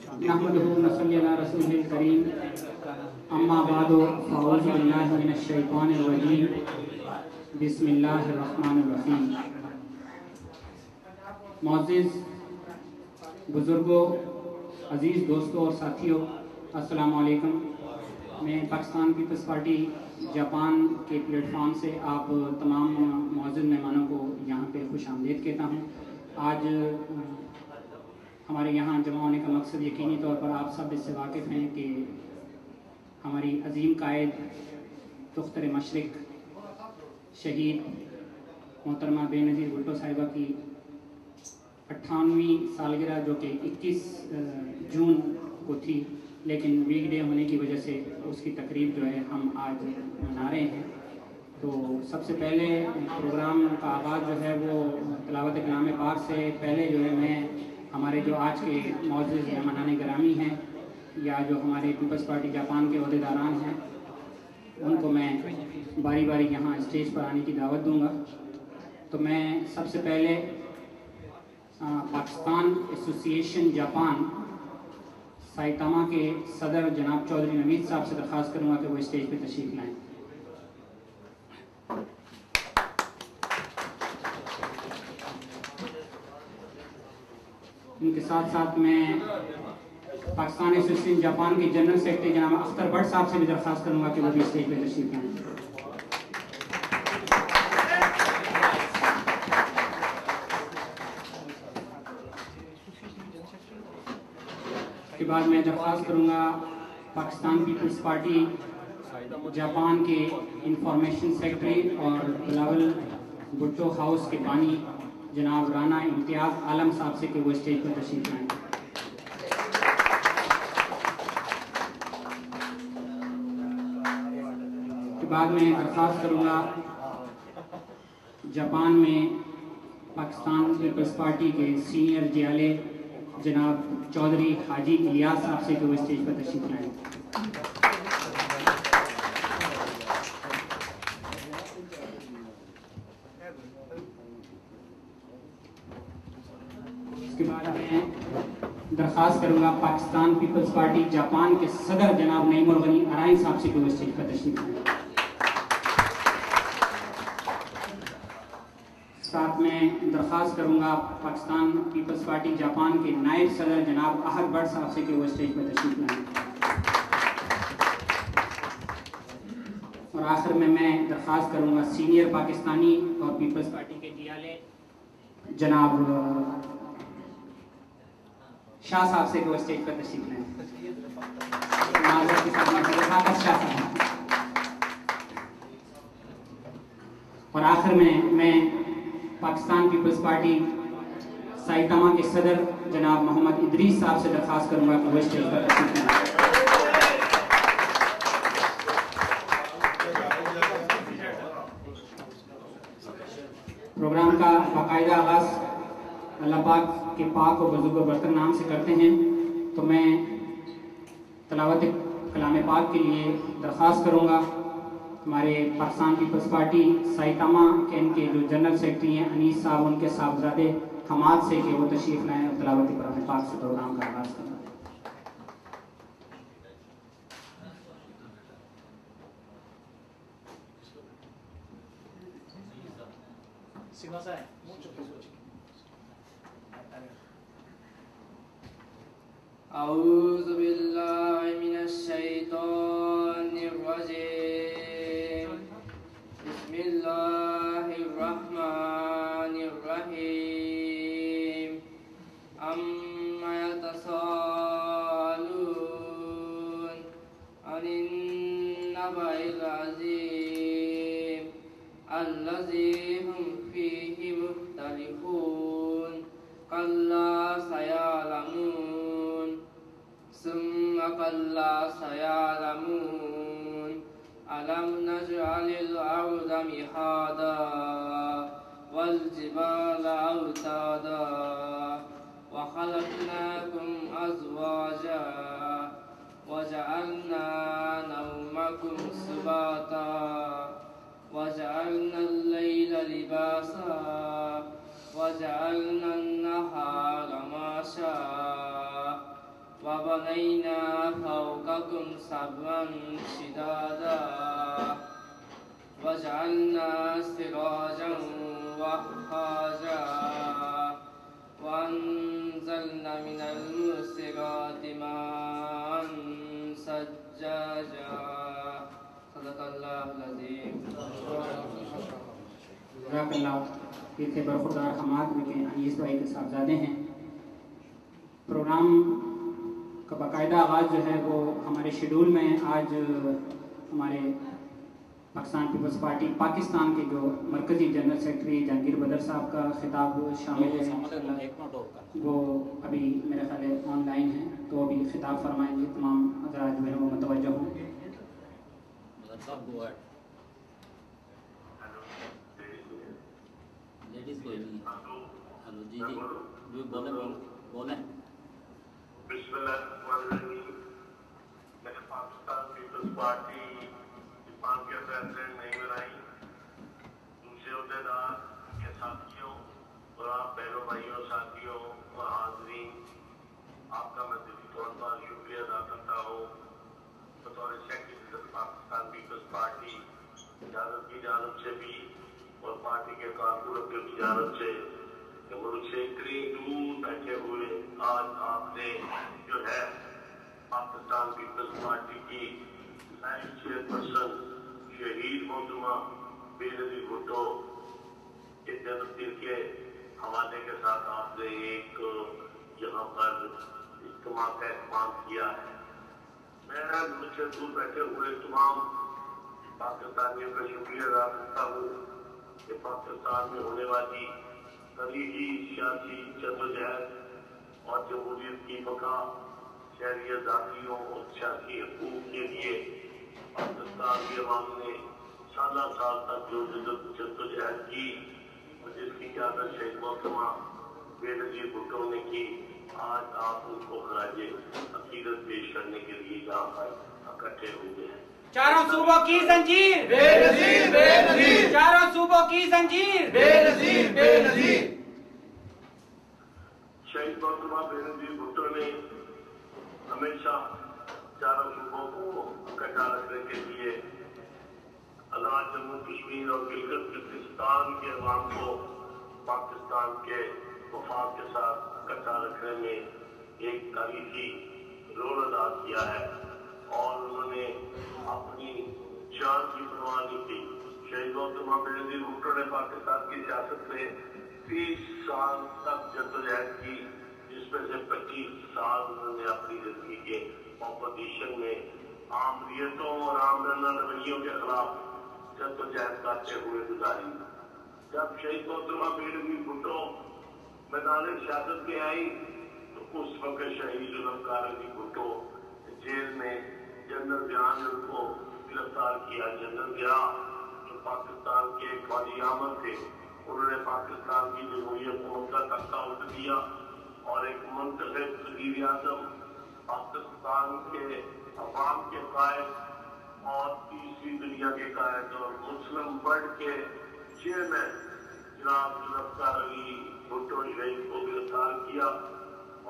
नहमदुहु व नसल्ली अला रसूलिल करीम अम्मा बादु फ़अऊज़ु बिल्लाहि मिनश शैतानिर रजीम बिस्मिल्लाहिर रहमानिर रहीम। मुअज़्ज़िज़ बुज़ुर्गों, अज़ीज़ दोस्तों और साथियों, अस्सलामु अलैकुम। मैं पाकिस्तान पीपल्स पार्टी जापान के प्लेटफॉर्म से आप तमाम मुअज़्ज़िज़ मेहमानों को यहाँ पे खुशामदीद कहता हूँ। आज हमारे यहाँ जमा होने का मकसद यकीनी तौर पर आप सब इससे वाकिफ़ हैं कि हमारी अजीम कायद तुख्तर मशरिक़ शहीद मोहतरमा बेनज़ीर भुट्टो साहिबा की 58वीं सालगिरह जो कि 21 जून को थी, लेकिन वीकडे होने की वजह से उसकी तकरीब जो है हम आज मना रहे हैं। तो सबसे पहले प्रोग्राम का आगाज़ जो है वो तिलावत कलाम पाक से पहले जो है मैं हमारे जो आज के मुअज़्ज़िज़ मेहमानान गिरामी हैं या जो हमारे पीपल्स पार्टी जापान के अहदेदारान हैं उनको मैं बारी बारी यहाँ स्टेज पर आने की दावत दूँगा। तो मैं सबसे पहले पाकिस्तान एसोसिएशन जापान साइतामा के सदर जनाब चौधरी नवीद साहब से दरख्वास्त करूँगा कि वो स्टेज पर तशरीफ़ लाएँ। उनके साथ साथ मैं पाकिस्तान एसोसिएशन जापान के जनरल सेक्रेटरी जनाब अख्तर भट्ट साहब से भी दरख्वास्त करूँगा कि वो भी स्टेज पर तशरीफ़ लाएँ। के बाद मैं दरख्वास्त करूँगा पाकिस्तान पीपल्स पार्टी जापान के इंफॉर्मेशन सेक्रेटरी और बिलावल भुट्टो हाउस के बानी जनाब राना इम्तियाज़ आलम साहब से कि वो स्टेज पर तशरीफ़ लाएँ। के बाद मैं दरख्वास्त करूँगा जापान में पाकिस्तान पीपल्स पार्टी के सीनियर जियाले जनाब चौधरी हाजी इलियास साहब से कि वो स्टेज पर तशरीफ़ लाएँ। इसके बाद मैं दरख्वास्त करूँगा पाकिस्तान पीपल्स पार्टी जापान के सदर जनाब नईमुल गनी अराई साहब से कि वो स्टेज पर तशरीफ़ लाएँ। साथ में दरख्वास्त करूँगा पाकिस्तान पीपल्स पार्टी जापान के नायब सदर जनाब अहद भट्ट साहब से कि वो स्टेज पर तशरीफ़ लाएँ। और आखिर में मैं दरख्वास्त करूँगा सीनियर पाकिस्तानी और पीपल्स पार्टी के जियाले जनाब शाह साहब से कि वो स्टेज पर तशरीफ़ लाएँ। और आखिर में मैं पाकिस्तान पीपल्स पार्टी साइतामा के सदर जनाब मोहम्मद इदरीस साहब से दरख्वास्त करूँगा कि वो स्टेज पर तशरीफ़ लाएँ। प्रोग्राम का बाकायदा आगाज़ अल्लाह पाक के पाक और बुज़ुर्ग बरतर नाम से करते हैं। तो मैं तिलावत कलाम पाक के लिए दरख्वास्त करूँगा हमारे पाकिस्तान पीपल्स पार्टी साइतामा के इनके जो जनरल सेक्रेटरी हैं अनीस साहब, उनके साहबजादे हमाद से कि वो तशरीफ़ लाएँ और तिलावत कलाम पाक से प्रोग्राम का आगाज़ करें। अऊज़ु बिल्लाहि मिनश शैतानिर रजीम। बिस्मिल्लाहिर रहमानिर रहीम। अम्मा यतसाअलून अनिन नबइल अज़ीम अल्लज़ी हुम फीहि मुख्तलिफून कल्ला सयअलमून सुम्मा कल्ला सयअलमून अलम नजअलिल अर्ज़ मिहादा वल जिबाला औतादा व खलक़नाकुम अज़वाजा व जअलना नौमकुम सुबाता व जअलना अल-लैल लिबासा वजअलना अन्नहार माशा وبنينا فوقكم سبعا شدادا وجعلنا سراجا وهاجا وأنزلنا من المعصرات ماء ثجاجا صدق الله العظيم. جزاک اللہ. یہ تھے برخوردار حماد میں کے انیس بھائی کے صاحبزادے ہیں. پروگرام کا باقاعدہ آغاز جو ہے وہ ہمارے شیڈول میں آج ہمارے پاکستان پیپلز پارٹی پاکستان کے جو مرکزی جنرل سیکرٹری جہانگیر بدر صاحب کا خطاب شامل ہے. وہ ابھی میرے خیال ہے آن لائن ہیں تو ابھی خطاب فرمائیں گے. تمام حضرات جو ہے وہ متوجہ ہوں. بسم اللہ الرحمن الرحیم. میں پاکستان پیپلز پارٹی جاپان کے پریزیڈنٹ نہیں بنائی. دوسرے عہدیدار کے ساتھیوں اور آپ بہنوں بھائیوں ساتھیوں اور حاضرین، آپ کا میں دلی طور پر شکریہ ادا کرتا ہوں. بطور سیکرٹری پاکستان پیپلز پارٹی جانب کی جانب سے بھی اور پارٹی کے کارکنوں کی جانب سے ملک سے اتنی دور بیٹھے ہوئے آج آپ نے جو ہے پاکستان پیپلز پارٹی کی نئی چیئرپرسن شہید محترمہ بے نظیر بھٹو کے جنم دن کے حوالے کے ساتھ آپ نے ایک یہاں پر اجتماع کا اہتمام کیا ہے. میں ملک سے دور بیٹھے ہوئے تمام پاکستانیوں کا شکریہ ادا کرتا ہوں کہ پاکستان میں ہونے والی تاریخی سیاسی جدوجہد اور جمہوریت کی بقا، شہری آزادیوں اور سیاسی حقوق کے لیے پاکستان کی عوام نے سالہ سال تک جو جدوجہد کی اور جس کی قیادت شہید محترمہ بے نظیر بھٹو نے کی، آج آپ ان کو خراج عقیدت پیش کرنے کے لیے یہاں پر اکٹھے ہوئے ہیں. چاروں صوبوں کی زنجیر بے نظیر بے نظیر، چاروں صوبوں کی زنجیر بے نظیر بے نظیر. شہید محترمہ بے نظیر بھٹو نے ہمیشہ چاروں صوبوں کو اکٹھا رکھنے کے لیے آزاد جموں کشمیر اور گلگت بلتستان کے عوام کو پاکستان کے مفاد کے ساتھ اکٹھا رکھنے میں ایک تاریخی رول ادا کیا ہے اور انہوں نے اپنی جان کی پرواہ نہیں کی. شہید محترمہ بے نظیر بھٹو نے پاکستان کی سیاست میں 30 سال تک جدوجہد کی، جس میں سے 25 سال انہوں نے اپنی زندگی کے اپوزیشن میں عام ریتوں اور عام رویوں کے خلاف جدوجہد کرتے ہوئے گزاری. جب شہید محترمہ بے نظیر بھٹو میدان سیاست میں آئی تو اس وقت شہید ذوالفقار علی بھٹو جیل میں جنرل ضیاء نے ان کو گرفتار کیا. جنرل ضیاء جو پاکستان کے ایک ولی عامر تھے، انہوں نے پاکستان کی جمہوری حکومت کا تختہ الٹ دیا اور ایک منتخب وزیر اعظم، پاکستان کے عوام کے قائد اور تیسری دنیا کے قائد اور مسلم ورلڈ کے چیئرمین جناب ذوالفقار علی بھٹو شہید کو گرفتار کیا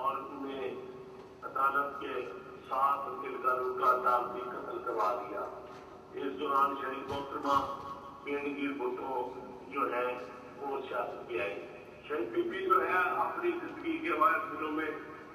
اور انہیں عدالت کے ساتھ مل کر ان کا عدالتی قتل کروا دیا. اس دوران شہید محترمہ بے نظیر بھٹو جو ہے وہ سیاست میں آئی. شہید بی بی جو ہے اپنی زندگی کے اوائل دنوں میں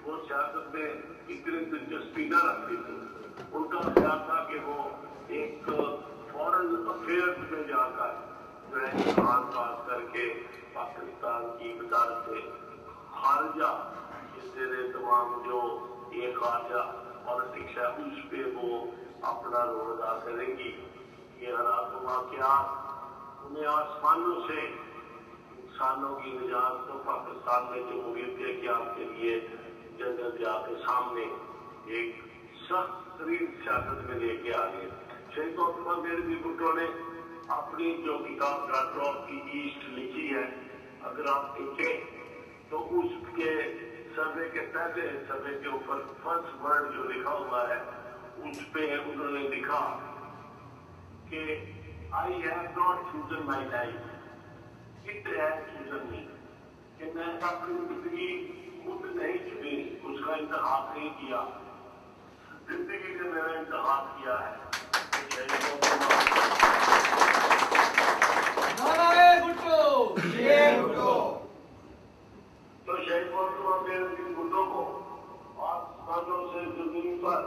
وہ سیاست میں اتنی دلچسپی نہ رکھتی تھی. ان کا خیال تھا کہ وہ ایک فورن افیئرز میں جا کر جو ہے امتحان پاس کر کے پاکستان کی وزارت سے خارجہ اس سے تمام جو یہ خارجہ پالیٹکس ہے اس پہ وہ اپنا رول ادا کریں گی. یہ حالات و واقعات انہیں آسمانوں سے انسانوں کی نجات کو پاکستان میں جمہوریت کے قیام کے لیے جنرل ضیاء کے سامنے ایک سخت ترین سیاست میں لے کے آ گئے. شہید محترمہ بے نظیر بھٹو نے اپنی جو کتاب ڈاکٹر آف دی ایسٹ لکھی ہے، اگر آپ دیکھیں تو اس کے سروے کے پہلے سروے کے اوپر فرسٹ ورڈ جو لکھا ہوا ہے اس پہ انہوں نے لکھا کہ I have not chosen my life, it has chosen me. کہ میں اپنی زندگی خود نہیں چنی، اس کا इंतखाब नहीं किया, जिंदगी से मेरा इंतखाब किया है। तो शहीद मोहतरमा बेनज़ीर भुट्टो को आसमानों से जमीन पर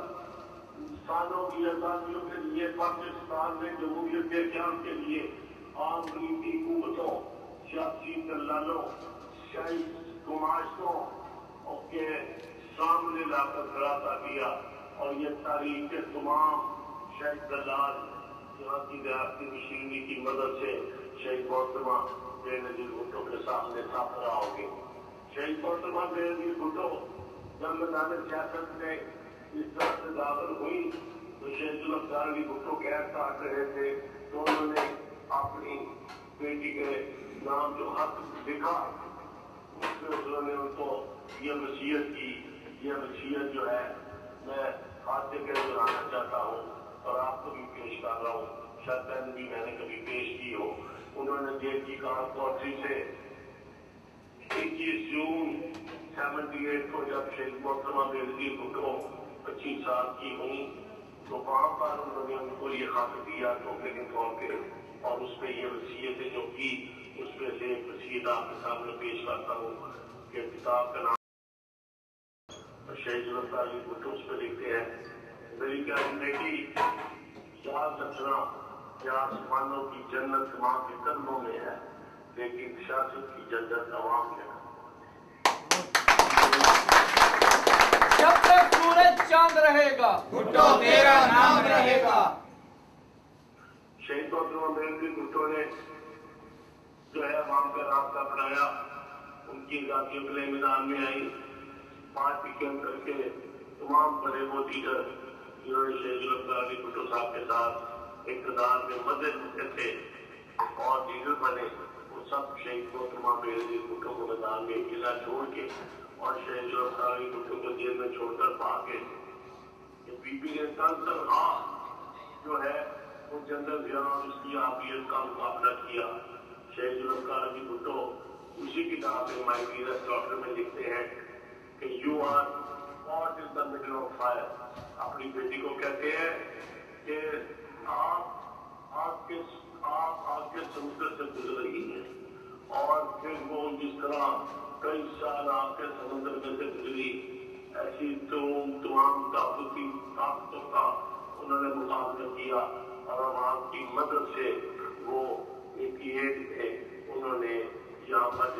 इंसानों की आजादियों के लिए, पाकिस्तान में जमहूरियत के क़याम के लिए आम नीति कुव्वतों, सियासी दलालों, शाही गुमाशों के सामने लाकर खड़ा किया। और ये तारीख के तमाम शहीद दलाल यहाँ की रियासती मशीनरी की मदद से शहीद मोहतरमा बेनज़ीर भुट्टो के सामने साफ रहा होंगे। शहीद मोहतरमा बेनज़ीर भुट्टो जब मैदान सियासत में इस तरह से दाखिल हुई तो शहीद जुल्फ़िकार अली भुट्टो गैर काट रहे थे, तो उन्होंने अपनी बेटी के नाम जो हक लिखा उसमें उन्होंने उनको ये वसीयत की। ये वसीयत जो है मैं हाथ से दोहराना चाहता हूँ और आपको भी पेश कर रहा हूँ, शायद भी मैंने कभी पेश की हो। उन्होंने जेल की कारपोरेटरी से 21 जून 78 को जब शहीद मोहतरमा बेनज़ीर भुट्टो 25 साल की हुई तो वहाँ पर उन्होंने उनको ये खत दिया तोहफे के तौर पे, और उस पर ये वसीयतें जो की उसमें से एक वसीयत आपके सामने पेश करता हूँ कि किताब का नाम शहीद जुल्फ़िकार अली भुट्टो उस पर लिखते हैं, मेरी प्यारी बेटी, याद रखना कि आसमानों की जन्नत माँ के कदमों में है, लेकिन सियासत की जन्नत अवाम में है। जब तक सूरज चांद रहेगा भुट्टो तेरा नाम रहेगा। शहीद मोहतरमा बेनज़ीर भुट्टो ने जो है अवाम का रास्ता बनाया, उनकी जातियों के लिए मैदान में आई। पार्टी के अंदर के तमाम बड़े वो लीडर जिन्होंने शहीद जुल्फ़िकार अली भुट्टो साहब के साथ इक़्तिदार में मदद होते थे और लीडर बने, वो सब शहीद मोहतरमा बेनज़ीर भुट्टो को मैदान में अकेला छोड़ के और शहीद जुल्फ़िकार अली भुट्टो को जेल में छोड़कर भागे। बीबी ने तनहा जो है वो जनरल ज़िया उसकी आफियत का मुकाबला किया। शहीद जुल्फ़िकार अली भुट्टो उसी किताब में माय डियरेस्ट डॉटर में लिखते हैं कि you are caught in the middle of fire. अपनी बेटी को कहते हैं कि आप आपके समुद्र से गुजर रही हैं और फिर वो जिस तरह कई साल आपके समुद्र में से गुजरी, ऐसी तमाम ताकतों का उन्होंने मुकाबला किया और अवाम की मदद से वो 88 में उन्होंने यहाँ पर